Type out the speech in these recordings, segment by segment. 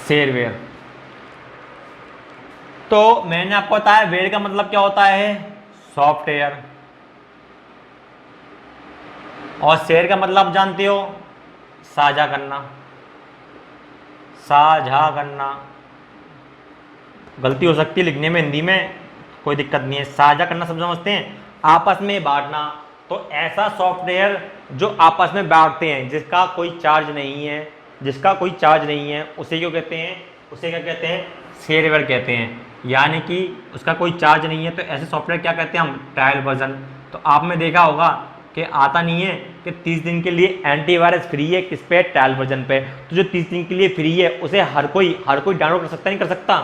Shareware. तो मैंने आपको बताया वेयर का मतलब क्या होता है, सॉफ्टवेयर, और शेयर का मतलब जानते हो, साझा करना, साझा करना। गलती हो सकती है लिखने में, हिंदी में कोई दिक्कत नहीं है। साझा करना सब समझते हैं, आपस में बांटना। तो ऐसा सॉफ्टवेयर जो आपस में बांटते हैं, जिसका कोई चार्ज नहीं है, जिसका कोई चार्ज नहीं है, उसे क्यों कहते हैं, उसे क्या कहते हैं, शेयरवेयर कहते हैं। यानी कि उसका कोई चार्ज नहीं है, तो ऐसे सॉफ्टवेयर क्या कहते हैं हम, ट्रायल वर्जन। तो आपने देखा होगा कि आता नहीं है कि 30 दिन के लिए एंटीवायरस फ्री है, किस पे, ट्रायल वर्जन पे। तो जो 30 दिन के लिए फ्री है उसे हर कोई डाउनलोड कर सकता, नहीं कर सकता,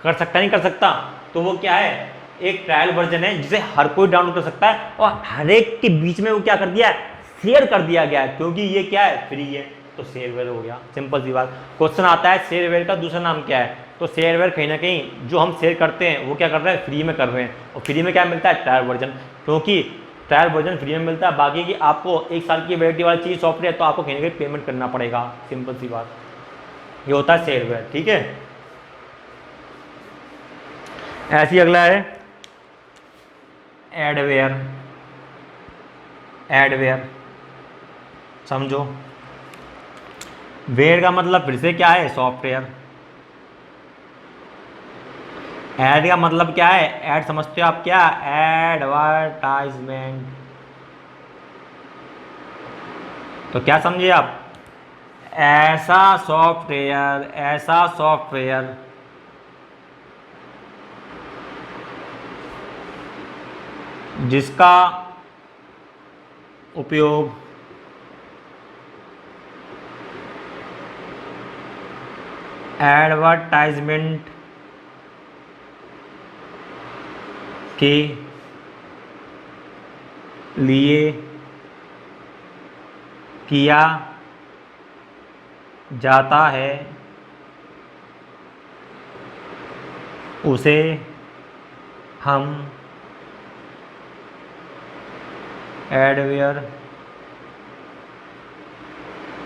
कर सकता नहीं कर सकता। तो वो क्या है, एक ट्रायल वर्जन है जिसे हर कोई डाउनलोड कर सकता है, और हर एक के बीच में वो क्या कर दिया है, शेयर कर दिया गया है, क्योंकि ये क्या है, फ्री है। तो शेयरवेयर हो गया, सिंपल सी बात। क्वेश्चन आता है शेयरवेयर का दूसरा नाम क्या है, तो शेयरवेयर कहीं ना कहीं जो हम शेयर करते हैं वो क्या कर रहे हैं, फ्री में कर रहे हैं। और फ्री में क्या मिलता है, ट्रायल वर्जन, क्योंकि ट्रायल वर्जन फ्री में मिलता है। बाकी की आपको 1 साल की वैलिडिटी वाली चीज़ सॉफ्टवेयर, तो आपको कहीं ना कहीं पेमेंट करना पड़ेगा, सिंपल सी बात। ये होता है शेयरवेयर, ठीक है। ऐसी अगला है एडवेयर। एडवेयर समझो, वेयर का मतलब फिर से क्या है, सॉफ्टवेयर। एड का मतलब क्या है, एड समझते हो आप क्या, एडवर्टाइजमेंट। तो क्या समझे आप, ऐसा सॉफ्टवेयर, ऐसा सॉफ्टवेयर जिसका उपयोग एडवर्टाइजमेंट के लिए किया जाता है, उसे हम एडवेयर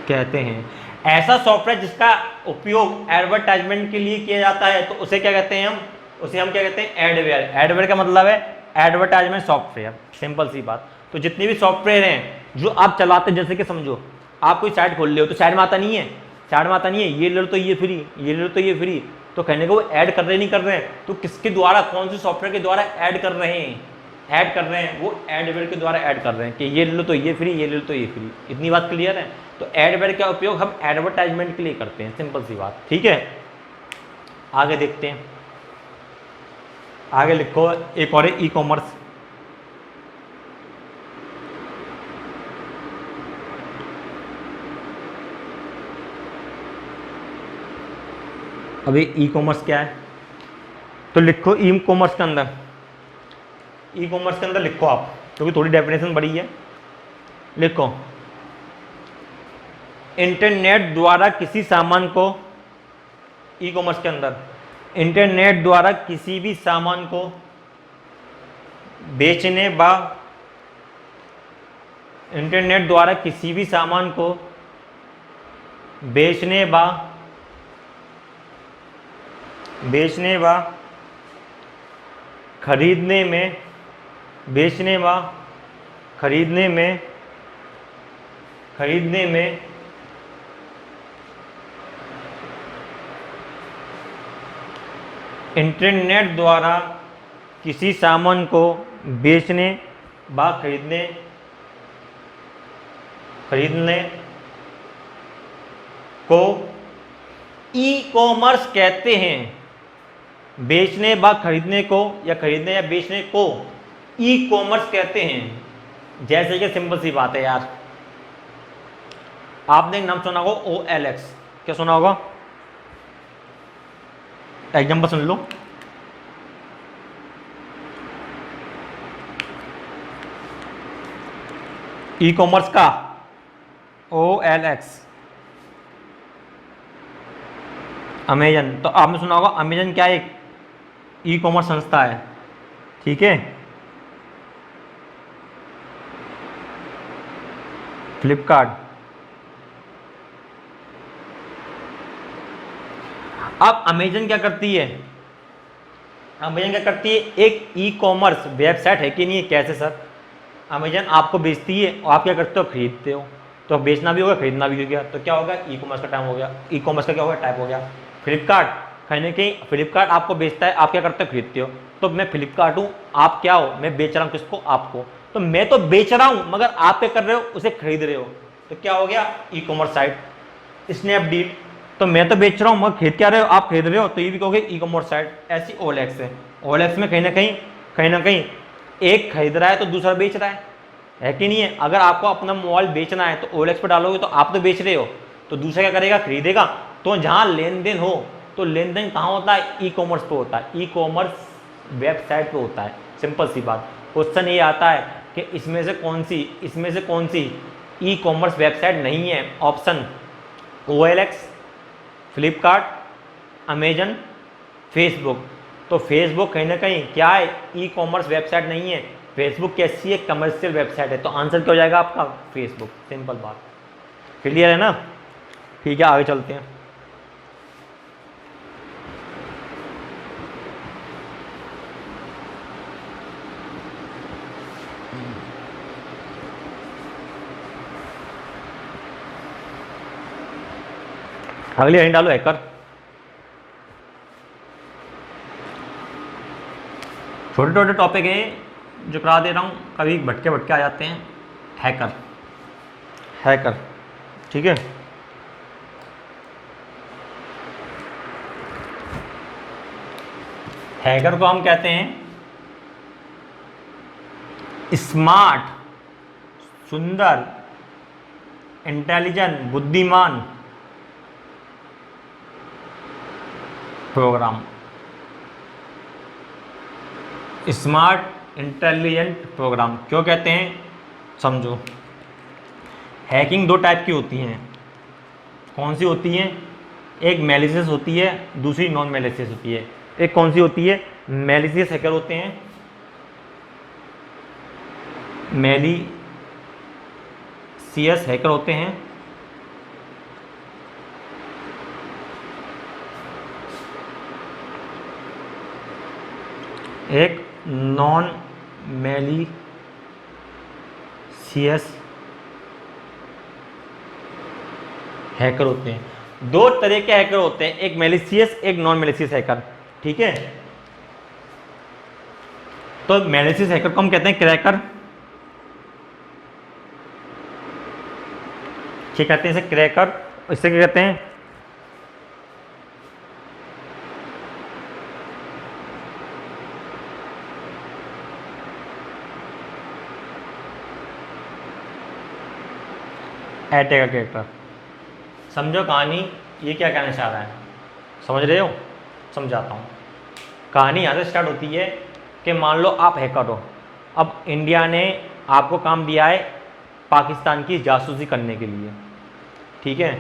कहते हैं। ऐसा सॉफ्टवेयर जिसका उपयोग एडवर्टाइजमेंट के लिए किया जाता है, तो उसे क्या कहते हैं हम, उसे हम क्या कहते हैं, एडवेयर। एडवेयर का मतलब है एडवर्टाइजमेंट सॉफ्टवेयर, सिंपल सी बात। तो जितने भी सॉफ्टवेयर हैं जो आप चलाते हैं, जैसे कि समझो आप कोई साइट खोल रहे हो, तो साइड में आता नहीं है, साइड में आता नहीं है, ये ले लो तो ये फ्री, ये ले लो तो ये फ्री। तो कहने को वो ऐड कर रहे नहीं कर रहे हैं, तो किसके द्वारा, कौन से सॉफ्टवेयर के द्वारा ऐड कर रहे हैं, ऐड कर रहे हैं, वो एडवेयर के द्वारा ऐड कर रहे हैं कि ये ले लो तो ये फ्री, ये ले लो तो ये फ्री। इतनी बात क्लियर है। तो एडवेयर का उपयोग हम एडवर्टाइजमेंट के लिए करते हैं, सिंपल सी बात, ठीक है। आगे देखते हैं, आगे लिखो एक और ई कॉमर्स। अभी ई कॉमर्स क्या है, तो लिखो ई कॉमर्स के अंदर, ई कॉमर्स के अंदर लिखो आप, क्योंकि थोड़ी डेफिनेशन बड़ी है। लिखो इंटरनेट द्वारा किसी सामान को, ई कॉमर्स के अंदर इंटरनेट द्वारा किसी भी सामान को बेचने व इंटरनेट द्वारा किसी भी सामान को बेचने व खरीदने में, बेचने व खरीदने में इंटरनेट द्वारा किसी सामान को बेचने व खरीदने को ई कॉमर्स कहते हैं। बेचने व खरीदने को, या खरीदने या बेचने को ई कॉमर्स कहते हैं। जैसे कि सिंपल सी बात है यार, आपने नाम सुना होगा OLX, क्या सुना होगा, एग्जाम्पल सुन लो। ई कॉमर्स का OLX, अमेजन। तो आपने सुना होगा अमेजन क्या एक ई कॉमर्स संस्था है, ठीक है। फ्लिपकार्ट, अब अमेजन क्या करती है, अमेजन क्या करती है, एक ई कॉमर्स वेबसाइट है कि नहीं है, कैसे सर, अमेजन आपको बेचती है और आप क्या करते हो, खरीदते हो, तो बेचना भी होगा खरीदना भी हो गया, तो क्या होगा, ई कॉमर्स का टाइम हो गया, ई कॉमर्स का क्या होगा, टाइप हो गया। फ्लिपकार्ट, कहीं ना कहीं फ्लिपकार्ट आपको बेचता है, आप क्या करते हो, खरीदते हो, तो मैं फ्लिपकार्ट हूँ, आप क्या हो, मैं बेच रहा हूँ किसको, आपको, तो मैं तो बेच रहा हूँ मगर आप क्या कर रहे हो, उसे खरीद रहे हो, तो क्या हो गया, ई कॉमर्स साइट। स्नैपडील, तो मैं तो बेच रहा हूँ मगर खरीद क्या रहे हो, आप खरीद रहे हो, तो ये भी कहोगे ई कॉमर्स साइट। ऐसी ओएलएक्स है, ओएलएक्स में कहीं ना कहीं एक खरीद रहा है तो दूसरा बेच रहा है कि नहीं है। अगर आपको अपना मोबाइल बेचना है तो ओएलएक्स पर डालोगे तो आप तो बेच रहे हो, तो दूसरा क्या करेगा, खरीदेगा। तो जहाँ लेन देन हो, तो लेन देन कहाँ होता है, ई कॉमर्स पे होता है, ई कॉमर्स वेबसाइट पे होता है। सिंपल सी बात, क्वेश्चन ये आता है कि इसमें से कौन सी ई कॉमर्स वेबसाइट नहीं है, option OLX, Flipkart, Amazon, Facebook. तो फेसबुक कहीं ना कहीं क्या है, ई कॉमर्स वेबसाइट नहीं है, फेसबुक कैसी है, कमर्शियल वेबसाइट है, तो आंसर क्या हो जाएगा आपका, फेसबुक। सिंपल बात, क्लियर है ना। ठीक है, आगे चलते हैं। अगली लाइन डालो, हैकर। छोटे छोटे टॉपिक हैं जो करा दे रहा हूँ, कभी भटके भटके आ जाते हैं। हैकर, हैकर, ठीक है। हैकर को हम कहते हैं स्मार्ट, सुंदर, इंटेलिजेंट, बुद्धिमान प्रोग्राम। स्मार्ट इंटेलिजेंट प्रोग्राम क्यों कहते हैं, समझो। हैकिंग दो टाइप की होती हैं, कौन सी होती हैं, एक मैलिशियस होती है, दूसरी नॉन मैलिशियस होती है। एक कौन सी होती है, मैलिशियस हैकर होते हैं, मैलिशियस हैकर होते हैं, एक नॉन मैलिशियस हैकर होते हैं। दो तरह के हैकर होते हैं, एक मैलिशियस, एक नॉन मैलिशियस हैकर, ठीक है। तो मैलिशियस हैकर को हम कहते हैं क्रैकर, क्या कहते हैं इसे, क्रैकर। इससे क्या कहते हैं, अटैकर कैरेक्टर। समझो कहानी, ये क्या कहना चाह रहा है, समझ रहे हो, समझाता हूँ। कहानी यहाँ से स्टार्ट होती है कि मान लो आप हैकर हो, अब इंडिया ने आपको काम दिया है पाकिस्तान की जासूसी करने के लिए, ठीक है।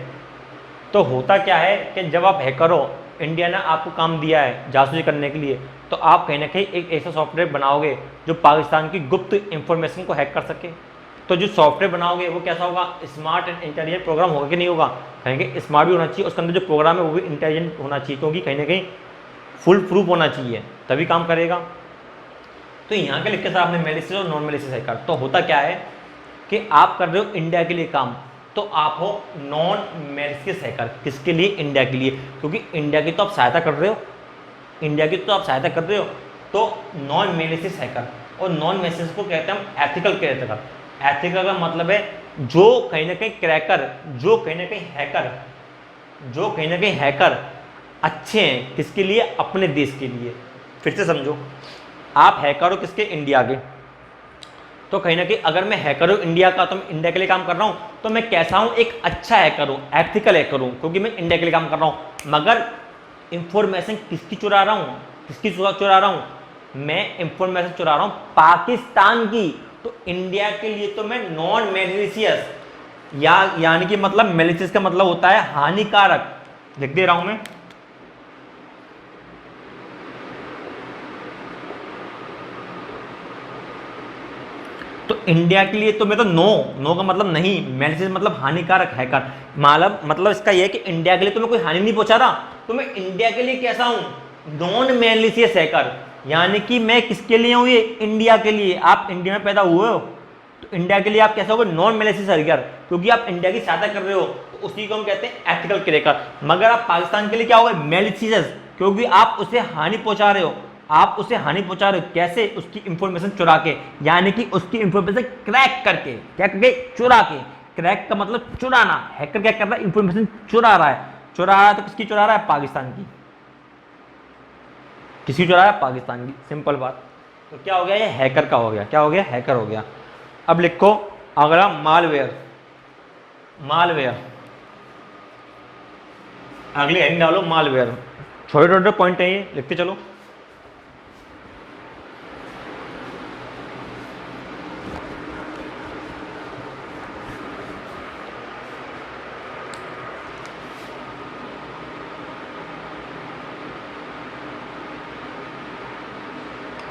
तो होता क्या है कि जब आप हैकर हो, इंडिया ने आपको काम दिया है जासूसी करने के लिए, तो आप कहीं ना कहीं एक ऐसा सॉफ्टवेयर बनाओगे जो पाकिस्तान की गुप्त इंफॉर्मेशन को हैक कर सके। तो जो सॉफ्टवेयर बनाओगे वो कैसा होगा, स्मार्ट एंड इंटेलिजेंट प्रोग्राम होगा कि नहीं होगा, कहेंगे स्मार्ट भी होना चाहिए, उसके अंदर जो प्रोग्राम है वो भी इंटेलिजेंट होना चाहिए, क्योंकि कहीं ना कहीं फुल प्रूफ होना चाहिए, तभी काम करेगा। तो यहाँ के लिख के साथ आपने मैलिशियस और नॉन मैलिशियस हैकर। तो होता क्या है कि आप कर रहे हो इंडिया के लिए काम, तो आप हो नॉन मैलिशियस हैकर। किसके लिए, इंडिया के लिए, क्योंकि इंडिया की तो आप सहायता कर रहे हो, इंडिया की तो आप सहायता कर रहे हो, तो नॉन मैलिशियस हैकर। और नॉन मैलिशियस को कहते हैं हम एथिकल क्रैकर। एथिकल का मतलब है जो कहीं ना कहीं क्रैकर, जो कहीं ना कहीं हैकर, जो कहीं ना कहीं हैकर अच्छे हैं, किसके लिए, अपने देश के लिए। फिर से समझो, आप हैकर हो किसके, इंडिया के, तो कहीं ना कहीं अगर मैं हैकर हूँ इंडिया का, तो मैं इंडिया के लिए काम कर रहा हूँ, तो मैं कैसा हूँ, एक अच्छा हैकर हूँ, एथिकल हैकर हूँ, क्योंकि मैं इंडिया के लिए काम कर रहा हूँ। मगर इंफॉर्मेशन किसकी चुरा रहा हूँ, किसकी चुरा रहा हूँ, मैं इंफॉर्मेशन चुरा रहा हूँ पाकिस्तान की। तो इंडिया के लिए तो मैं नॉन मैलिशियस, यानी कि मतलब मैलिशियस का मतलब होता है हानिकारक, लिख दे रहा हूं मैं। तो इंडिया के लिए तो मैं तो नो, नो का मतलब नहीं, मैलिशियस मतलब हानिकारक, हैकर, मतलब इसका यह है कि इंडिया के लिए तो मैं कोई हानि नहीं पहुंचा रहा, तो मैं इंडिया के लिए कैसा हूं, नॉन मैलिशियस हैकर। यानी कि मैं किसके लिए हूं, ये इंडिया के लिए। आप इंडिया में पैदा हुए हो तो इंडिया के लिए आप कैसे हो गए, नॉन मैलिशियस हैकर, क्योंकि आप इंडिया की सहायता कर रहे हो, तो उसी को हम कहते हैं एथिकल क्रैकर। मगर आप पाकिस्तान के लिए क्या हो गए, मैलिशियस, क्योंकि आप उसे हानि पहुंचा रहे हो। आप उसे हानि पहुंचा रहे हो कैसे, उसकी इंफॉर्मेशन चुरा के, यानी कि उसकी इंफॉर्मेशन क्रैक करके, क्या करके, चुरा के। क्रैक का मतलब चुराना, हैकर क्या कर रहा है, इंफॉर्मेशन चुरा रहा है। चुरा रहा है तो किसकी चुरा रहा है, पाकिस्तान की। किसकी चुरा रहा है, पाकिस्तान की, सिंपल बात। तो क्या हो गया, ये हैकर का हो गया, क्या हो गया, हैकर हो गया। अब लिखो अगला, मालवेयर। मालवेयर, अगली हेडिंग डालो मालवेयर। छोटे छोटे पॉइंट है ये, लिखते चलो।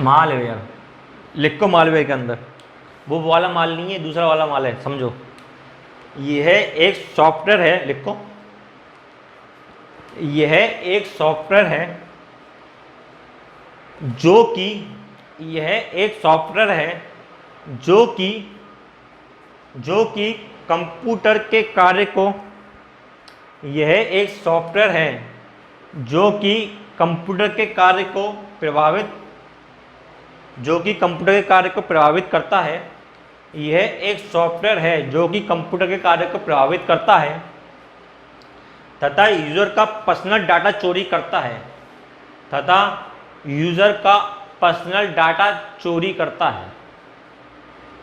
मालवेयर लिखो, मालवेयर के अंदर वो वाला माल नहीं है, दूसरा वाला माल है, समझो। यह एक सॉफ्टवेयर है, लिखो, यह एक सॉफ्टवेयर है जो कि, यह एक सॉफ्टवेयर है जो कि कंप्यूटर के कार्य को, यह एक सॉफ्टवेयर है जो कि कंप्यूटर के कार्य को प्रभावित, जो कि कंप्यूटर के कार्य को प्रभावित करता है। यह एक सॉफ्टवेयर है जो कि कंप्यूटर के कार्य को प्रभावित करता है तथा यूजर का पर्सनल डाटा चोरी करता है, तथा यूजर का पर्सनल डाटा चोरी करता है।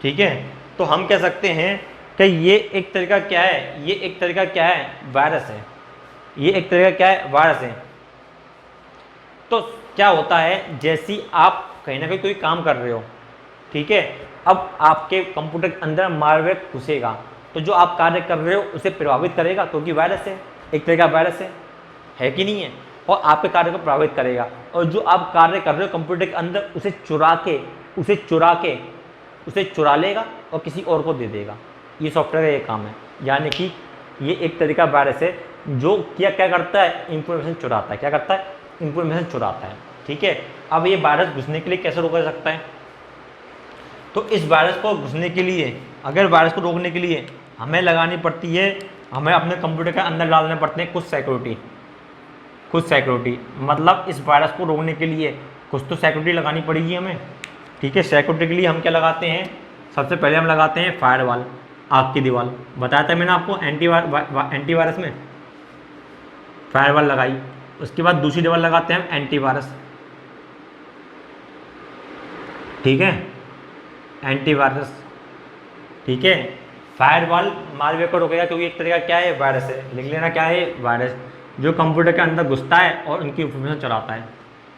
ठीक है, तो हम कह सकते हैं कि ये एक तरीका क्या है, ये एक तरीका क्या है, वायरस है। ये एक तरीका क्या है, वायरस है। तो क्या होता है, जैसी आप कहीं ना कहीं कोई काम कर रहे हो, ठीक है, अब आपके कंप्यूटर के अंदर मालवेयर घुसेगा, तो जो आप कार्य कर रहे हो उसे प्रभावित करेगा, क्योंकि वायरस है, एक तरह का वायरस है कि नहीं है, और आपके कार्य को प्रभावित करेगा। और जो आप कार्य कर रहे हो कंप्यूटर के अंदर, उसे चुरा लेगा और किसी और को दे देगा। ये सॉफ्टवेयर का ये काम है। यानी कि ये एक तरीका वायरस है जो क्या करता है, इंफॉर्मेशन चुराता है। क्या करता है, इंफॉर्मेशन चुराता है। ठीक है, अब ये वायरस घुसने के लिए कैसे रोका जा सकता है, तो इस वायरस को घुसने के लिए, अगर वायरस को रोकने के लिए हमें लगानी पड़ती है, हमें अपने कंप्यूटर के अंदर डालने पड़ते हैं कुछ सिक्योरिटी, मतलब इस वायरस को रोकने के लिए कुछ तो सिक्योरिटी लगानी पड़ेगी हमें। ठीक है, सिक्योरिटी के लिए हम क्या लगाते हैं, सबसे पहले हम लगाते हैं फायरवॉल, आग की दीवार। बताया था मैंने आपको एंटीवायरस में फायरवॉल लगाई। उसके बाद दूसरी दीवार लगाते हैं हम एंटीवायरस। ठीक है, एंटीवायरस। ठीक है, फायरवॉल मालवेयर को रोकेगा, क्योंकि एक तरीका क्या है, वायरस है। लिख लेना क्या है, वायरस, जो कंप्यूटर के अंदर घुसता है और उनकी इंफॉर्मेशन चुराता है।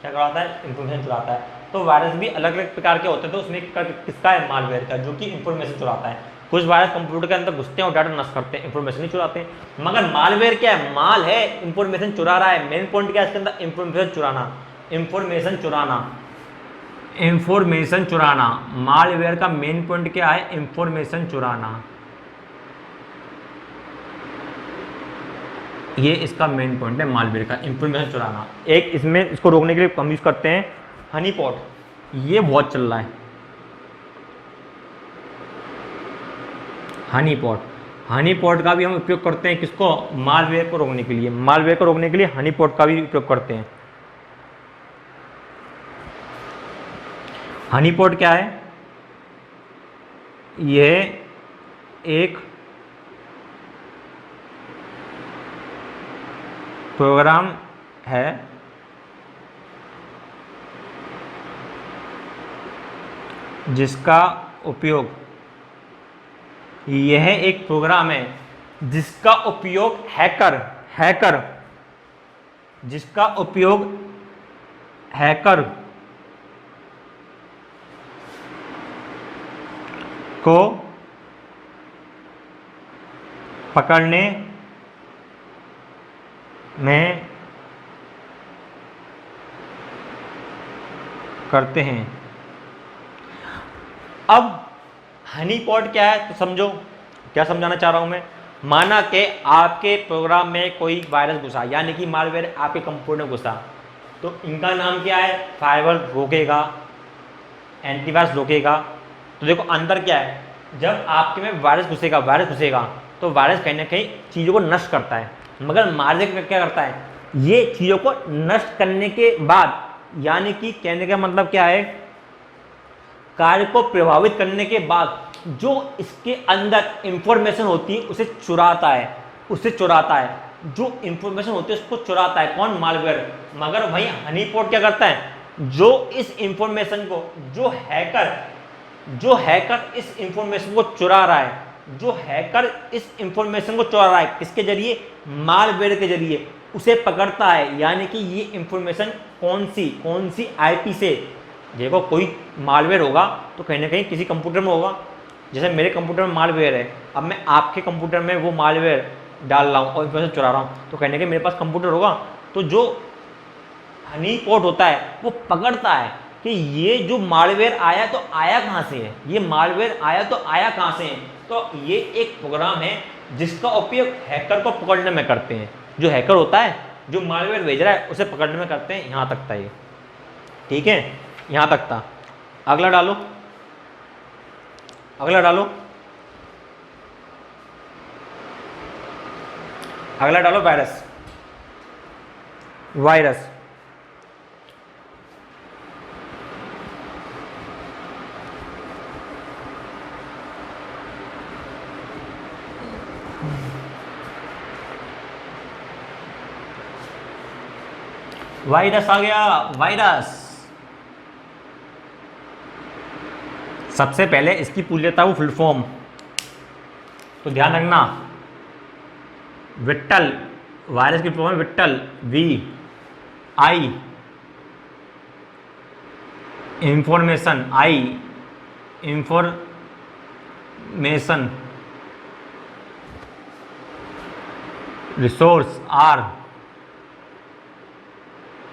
क्या कराता है, इंफॉर्मेशन चुराता है। तो वायरस भी अलग अलग प्रकार के होते हैं, तो उसमें किसका है, मालवेयर का, जो कि इंफॉर्मेशन चुराता है। कुछ वायरस कंप्यूटर के अंदर घुसते हैं और डाटा नष्ट करते हैं, इंफॉर्मेशन नहीं चुराते हैं। मगर मालवेयर क्या है, माल है, इंफॉर्मेशन चुरा रहा है। मेन पॉइंट क्या है इसके अंदर, इंफॉर्मेशन चुराना, इंफॉर्मेशन चुराना, इंफॉर्मेशन चुराना। मालवेयर का मेन पॉइंट क्या है, इंफॉर्मेशन चुराना। ये इसका मेन पॉइंट है मालवेयर का, इंफॉर्मेशन चुराना। एक इसमें, इसको रोकने के लिए हम यूज करते हैं हनी पॉट। ये बहुत चल रहा है, हनी पॉट का भी हम उपयोग करते हैं, किसको, मालवेयर को रोकने के लिए। मालवेयर को रोकने के लिए हनी पॉट का भी उपयोग करते हैं। हनी पॉट क्या है, यह एक प्रोग्राम है जिसका उपयोग, यह एक प्रोग्राम है जिसका उपयोग जिसका उपयोग हैकर को पकड़ने में करते हैं। अब हनी पॉट क्या है तो समझो, क्या समझाना चाह रहा हूं मैं। माना कि आपके प्रोग्राम में कोई वायरस घुसा, यानी कि मालवेयर आपके कंप्यूटर में घुसा, तो इनका नाम क्या है, फायरवॉल रोकेगा, एंटीवायरस रोकेगा। तो देखो अंदर क्या है, जब आपके में वायरस घुसेगा तो वायरस कहीं ना कहीं चीज़ों को नष्ट करता है, मगर मालवेयर क्या करता है, ये चीज़ों को नष्ट करने के बाद, यानी कि कहने का मतलब क्या है, कार्य को प्रभावित करने के बाद जो इसके अंदर इंफॉर्मेशन होती है उसे चुराता है, जो इंफॉर्मेशन होती है उसको चुराता है कौन, मालवेयर। मगर वहीं हनीपॉट क्या करता है, जो इस इंफॉर्मेशन को, जो हैकर इस इंफॉर्मेशन को चुरा रहा है, किसके जरिए, मालवेयर के जरिए उसे पकड़ता है। यानी कि ये इंफॉर्मेशन कौन सी आईपी से, देखो कोई मालवेयर होगा तो कहीं ना कहीं किसी कंप्यूटर में होगा, जैसे मेरे कंप्यूटर में मालवेयर है, अब मैं आपके कंप्यूटर में वो मालवेयर डाल रहा हूँ और इंफॉर्मेशन चुरा रहा हूँ, तो कहीं ना कहीं मेरे पास कंप्यूटर होगा। तो जो हनी पॉट होता है वो पकड़ता है कि ये जो मालवेयर आया तो आया कहाँ से है, तो ये एक प्रोग्राम है जिसका उपयोग हैकर को पकड़ने में करते हैं। जो हैकर होता है, जो मालवेयर भेज रहा है उसे पकड़ने में करते हैं। यहाँ तक था ये, ठीक है, यहाँ तक था। अगला डालो, वायरस। वायरस आ गया, वायरस। सबसे पहले इसकी पूछ लेता हूँ फुल फॉर्म, तो ध्यान रखना, विट्ठल, वायरस की full form vital, VI, information, resource,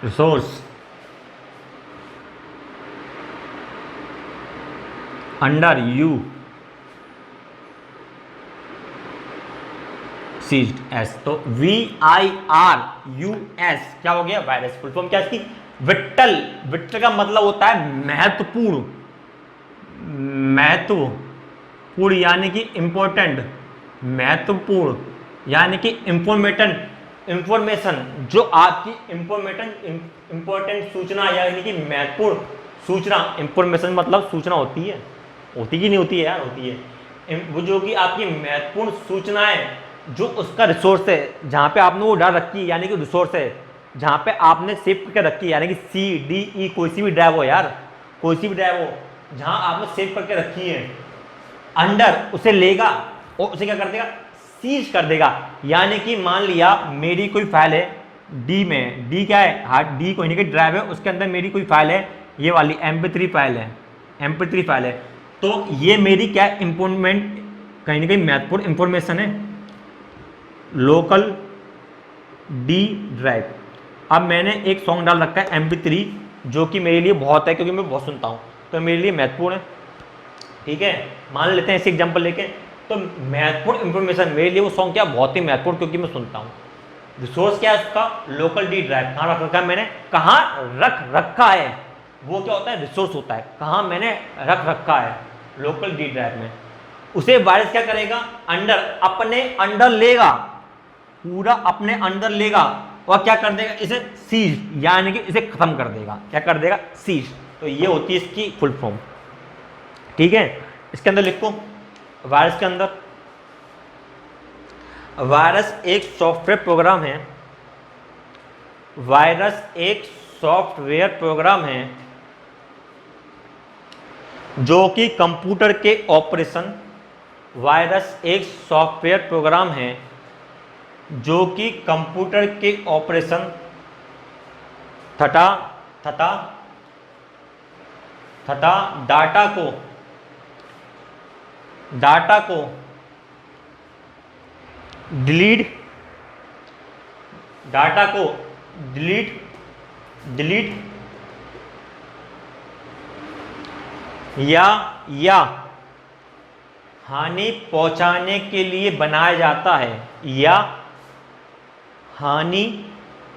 resource, under U, seized S। तो VIRUS क्या हो गया, वायरस। फुल फॉर्म क्या इसकी, विट्ठल। विट्ठल का मतलब होता है महत्वपूर्ण, यानी कि इंपॉर्टेंट, यानी कि इंफॉर्मेशन, जो आपकी इंपॉर्टेंट सूचना, यानी कि महत्वपूर्ण सूचना। इंफॉर्मेशन मतलब सूचना होती है कि नहीं होती है यार, होती है। वो जो कि आपकी महत्वपूर्ण सूचना है, जो उसका रिसोर्स है, जहाँ पे आपने वो डाल रखी है, यानी कि रिसोर्स है जहाँ पे आपने सेव करके रखी है, यानी कि CDE, कोई सी भी ड्राइव हो यार, जहाँ आपने सेव करके रखी है, अंडर उसे लेगा और उसे क्या कर देगा, सीज कर देगा। यानी कि मान लिया मेरी कोई फाइल है डी में, डी क्या है, हार्ड डी कोई नहीं की ड्राइव है, उसके अंदर मेरी कोई फाइल है, ये वाली MP3 फाइल है, तो ये मेरी क्या है, इंपोर्टेंट, कहीं ना कहीं महत्वपूर्ण इंफॉर्मेशन है, लोकल डी ड्राइव। अब मैंने एक सॉन्ग डाल रखा है MP3, जो कि मेरे लिए बहुत है क्योंकि मैं बहुत सुनता हूँ, तो मेरे लिए महत्वपूर्ण है, ठीक है। मान लेते हैं इसे एग्जांपल लेके, तो महत्वपूर्ण इंफॉर्मेशन मेरे लिए वो सॉन्ग क्या, बहुत ही महत्वपूर्ण, क्योंकि मैं सुनता हूँ। रिसोर्स क्या है उसका, लोकल डी ड्राइव। कहाँ रख रखा है मैंने, कहाँ रख रखा है, वो क्या होता है, रिसोर्स होता है, कहाँ मैंने रख रखा है, लोकल डी ड्राइव में। उसे वायरस क्या करेगा, अपने अंडर लेगा, पूरा अपने अंदर लेगा, और क्या कर देगा, इसे सीज, यानी कि इसे खत्म कर देगा। क्या कर देगा, सीज। तो ये होती है इसकी फुल फॉर्म, ठीक है। इसके अंदर लिखो, वायरस के अंदर, वायरस एक सॉफ्टवेयर प्रोग्राम है, जो कि कंप्यूटर के ऑपरेशन, वायरस एक सॉफ्टवेयर प्रोग्राम है जो कि कंप्यूटर के ऑपरेशन तथा डाटा को डिलीट या हानि पहुंचाने के लिए बनाया जाता है, या हानि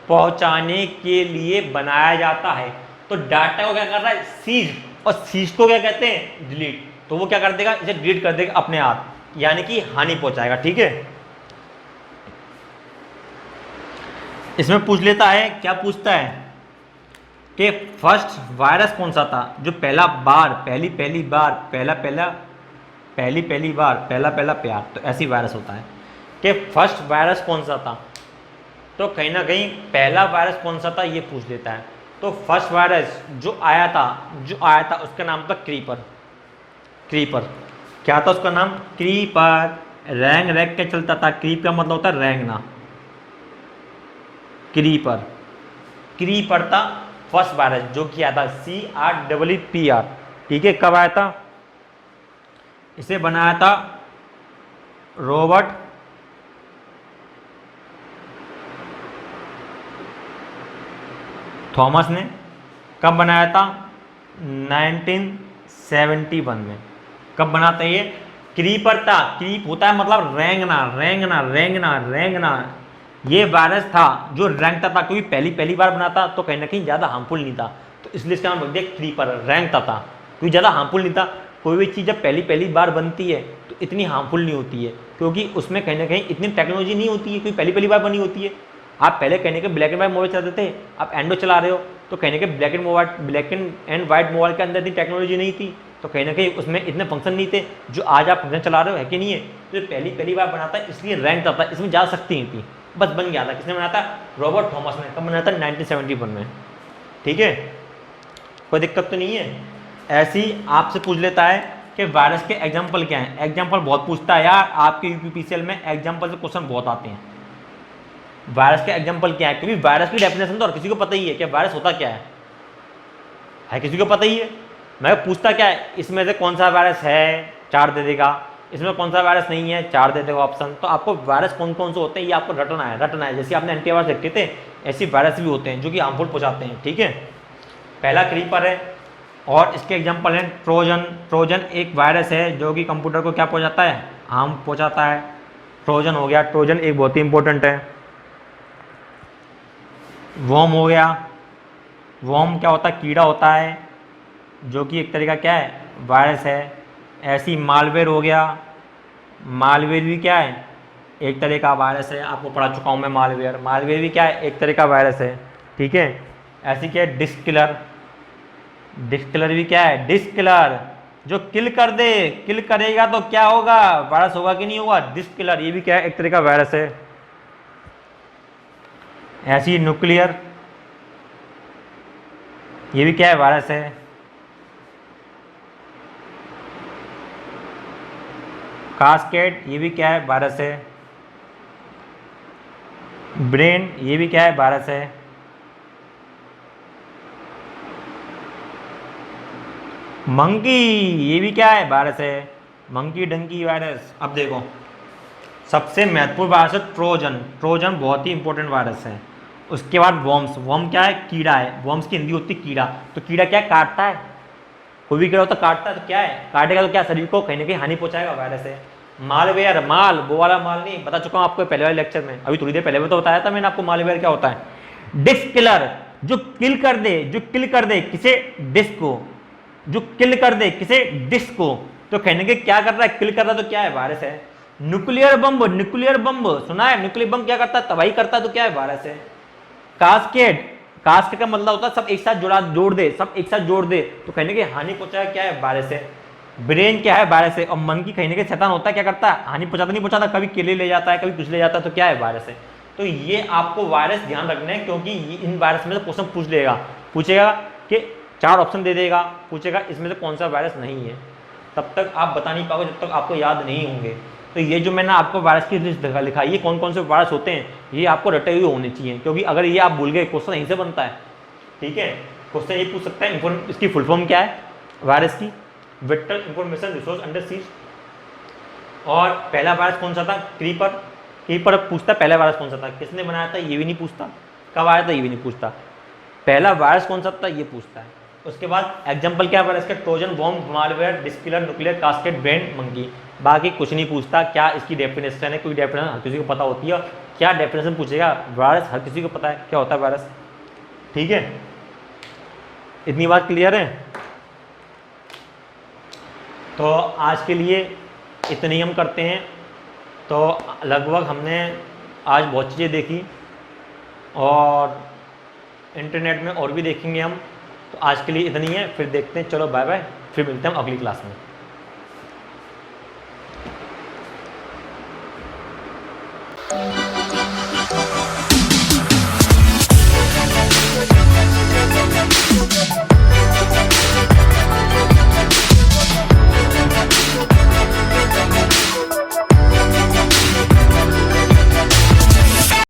पहुंचाने के लिए बनाया जाता है। तो डाटा को क्या कर रहा है, सीज, और सीज को क्या कहते हैं, डिलीट। तो वो क्या कर देगा, इसे डिलीट कर देगा अपने आप, यानी कि हानि पहुंचाएगा। ठीक है, इसमें पूछ लेता है, क्या पूछता है कि फर्स्ट वायरस कौन सा था, जो पहला बार, पहली पहली बार, पहला पहला, पहली पहली बार, पहला पहला प्यार। तो ऐसी वायरस होता है कि फर्स्ट वायरस कौन सा था। तो कहीं ना कहीं पहला वायरस कौन सा था ये पूछ लेता है। तो फर्स्ट वायरस जो आया था उसका नाम था क्रीपर। क्रीपर क्या था उसका नाम, क्रीपर। रैंग रैग के चलता था, क्रीप का मतलब होता है रेंगना। क्रीपर, क्रीपर था फर्स्ट वायरस जो कि आया था, CREEPR। ठीक है, कब आया था, इसे बनाया था रॉबर्ट थॉमस ने। कब बनाया था, 1971 में। कब बना था ये, क्रीपर था। क्रीप होता है मतलब रेंगना, रेंगना, रेंगना, रेंगना। ये वायरस था जो रेंगता था, क्योंकि पहली पहली बार बना था तो कहीं ना कहीं ज़्यादा हार्मफुल नहीं था, तो इसलिए इसका नाम रख दिया क्रीपर। रेंगता था क्योंकि ज़्यादा हार्मफुल नहीं था। कोई भी चीज़ जब पहली पहली बार बनती है तो इतनी हार्मफुल नहीं होती है, क्योंकि उसमें कहीं ना कहीं इतनी टेक्नोलॉजी नहीं होती है, क्योंकि पहली पहली बार बनी होती है। आप पहले कहने के ब्लैक एंड वाइट मोबाइल चलाते थे, आप एंड्रॉइड चला रहे हो, तो कहने के ब्लैक एंड वाइट मोबाइल के अंदर इतनी टेक्नोलॉजी नहीं थी, तो कहीं ना कहीं उसमें इतने फंक्शन नहीं थे जो आज आप फंक्शन चला रहे हो, है कि नहीं है। तो पहली पहली बार बना था इसलिए रैंक था, इसमें ज़्यादा शक्ति नहीं थी, बस बन गया था। किसने बनाया था, रॉबर्ट थॉमस ने। कब बनाया था, 1971 में। ठीक है, कोई दिक्कत तो नहीं है। ऐसे ही आपसे पूछ लेता है कि वायरस के एग्जाम्पल क्या हैं। एग्जाम्पल बहुत पूछता है यार, आपके यूपीपीसीएल में एग्जाम्पल से क्वेश्चन बहुत आते हैं। वायरस के एग्जाम्पल क्या है, क्योंकि वायरस की डेफिनेशन तो हर किसी को पता ही है कि वायरस होता क्या है किसी को पता ही है। मैं पूछता क्या है, इसमें से कौन सा वायरस है, 4 दे देगा, इसमें कौन सा वायरस नहीं है, 4 दे देगा ऑप्शन। तो आपको वायरस कौन कौन से होते हैं ये आपको रटना है। जैसे आपने एंटीवायरस लिखे थे, ऐसे वायरस भी होते हैं जो कि हार्मफुल पहुंचाते हैं। ठीक है, पहला क्रीपर है, और इसके एग्जाम्पल हैं ट्रोजन। ट्रोजन एक वायरस है जो कि कंप्यूटर को क्या पहुंचाता है, हार्म पहुंचाता है। ट्रोजन हो गया, ट्रोजन एक बहुत ही इंपॉर्टेंट है। वर्म हो गया, वर्म क्या होता है, कीड़ा होता है जो कि एक तरीका क्या है, वायरस है। ऐसी मालवेयर हो गया, मालवेयर भी क्या है, एक तरह का वायरस है। आपको पढ़ा चुका हूँ मैं मालवेयर। मालवेयर भी क्या है, एक तरह का वायरस है। ठीक है, ऐसी क्या है, डिस्क किलर। डिस्क किलर भी क्या है, डिस्क किलर जो किल कर दे, किल करेगा तो क्या होगा, वायरस होगा कि नहीं होगा, डिस्क किलर। ये भी क्या है, एक तरह का वायरस है। ऐसी न्यूक्लियर, ये भी क्या है, वायरस है। कास्केड, ये भी क्या है, वायरस है। ब्रेन, ये भी क्या है, वायरस है। मंकी, ये भी क्या है, वायरस है। Monkey donkey virus. अब देखो, सबसे महत्वपूर्ण वायरस है ट्रोजन। ट्रोजन बहुत ही इंपॉर्टेंट वायरस है। उसके बाद वर्म्स। वर्म क्या है, कीड़ा है। वर्म्स की हिंदी होती है कीड़ा। तो कीड़ा क्या है, काटता है। कोई भी कीड़ा होता है काटता है, तो क्या है, काटेगा तो क्या, शरीर को कहीं ना कहीं हानि पहुंचाएगा, वायरस है। मालवेयर, माल वो वाला माल नहीं, बता चुका हूँ आपको पहले वाले लेक्चर में, अभी थोड़ी देर पहले में तो बताया था मैंने आपको मालवेयर क्या होता है। डिस्क किलर, जो किल कर दे, जो किल कर दे किसे, डिस्क को, जो किल कर दे किसे, डिस्क को। तो कहने के क्या कर रहा है, किल कर रहा है, तो क्या है, वायरस है। न्यूक्लियर बम्ब, न्यूक्लियर बम्ब सुना है, न्यूक्लियर बम्ब क्या करता है, तबाही करता है, तो क्या है, वायरस है। कास्केड, कास्केड का मतलब होता है सब एक साथ जोड़ दे, सब एक साथ जोड़ दे, तो कहने के हानि पहुंचाएगा, क्या है, वायरस है। ब्रेन क्या है, वायरस है। और मन की कहने के शैतान होता है, क्या करता है, हानि पहुंचाता नहीं पहुंचाता, कभी केले ले जाता है, कभी कुछ ले जाता है, तो क्या है, वायरस है। तो ये आपको वायरस ध्यान रखना है, क्योंकि इन वायरस में से क्वेश्चन पूछेगा कि 4 ऑप्शन दे देगा, पूछेगा इसमें से कौन सा वायरस नहीं है। तब तक आप बता नहीं पाओगे जब तक आपको याद नहीं होंगे। तो ये जो मैंने आपको वायरस की लिस्ट लिखाई है, कौन कौन से वायरस होते हैं, ये आपको रटे हुए होने चाहिए, क्योंकि अगर ये आप भूल गए, क्वेश्चन यहीं से बनता है। ठीक है, क्वेश्चन ये पूछ सकता है, इसकी फुल फॉर्म क्या है वायरस की, vector information resource under seize. और पहला वायरस कौन सा था, क्रीपर। क्रीपर पूछता पहला वायरस कौन सा था, किसने बनाया था, ये भी नहीं पूछता। कब आया था, ये भी नहीं पूछता। पहला वायरस कौन सा था, ये पूछता है। उसके बाद एग्जाम्पल क्या है वायरस का, Trojan, worm, malware, disk killer, nuclear, cascade, brain, monkey. बाकी कुछ नहीं पूछता क्या इसकी डेफिनेशन है, कोई डेफिनेशन हर किसी को पता होती है, क्या डेफिनेशन पूछेगा, वायरस हर किसी को पता है क्या होता है वायरस। ठीक है, इतनी बात क्लियर है। तो आज के लिए इतनी हम करते हैं। तो लगभग हमने आज बहुत चीज़ें देखी और इंटरनेट में और भी देखेंगे हम। तो आज के लिए इतनी है, फिर देखते हैं, चलो बाय बाय, फिर मिलते हैं हम अगली क्लास में।